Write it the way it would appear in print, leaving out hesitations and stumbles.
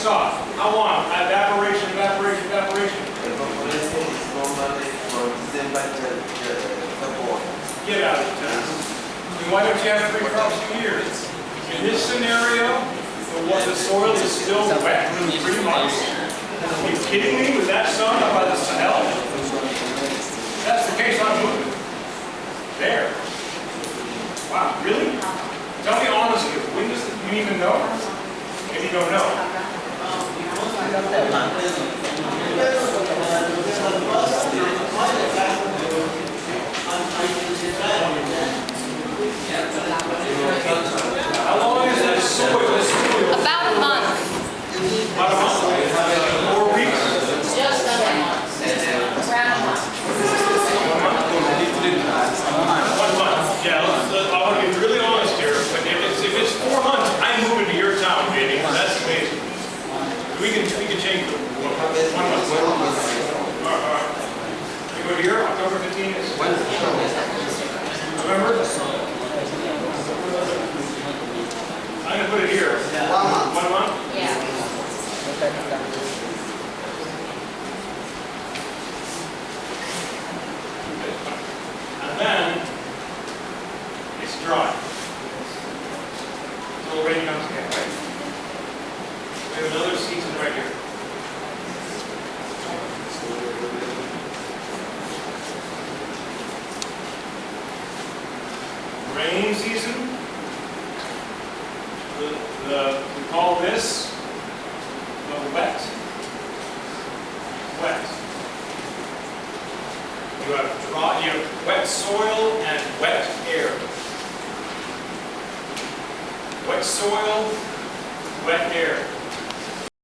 off. How long? Evaporation, evaporation, evaporation. Evaporation is normally from December to February. Get out of it, Dennis. Then why don't you have 3 crops a year? In this scenario, the soil is still wet, pretty much. Are you kidding me? With that sun up by the Sahel? If that's the case, I'm moving. There. Wow, really? Tell me honestly, when does you even know? Maybe you don't know. How long is that soil? About a month. About a month? 4 weeks? Just under a month. Around a month. 1 month. Yeah, I want to be really honest here, but if it's 4 months, I'm moving to your town, baby. That's amazing. We can change it. 1 month. All right. You go to here, October 15th is November? I'm going to put it here. 1 month? Yeah. And then it's dry. Until the rain comes again, right? We have another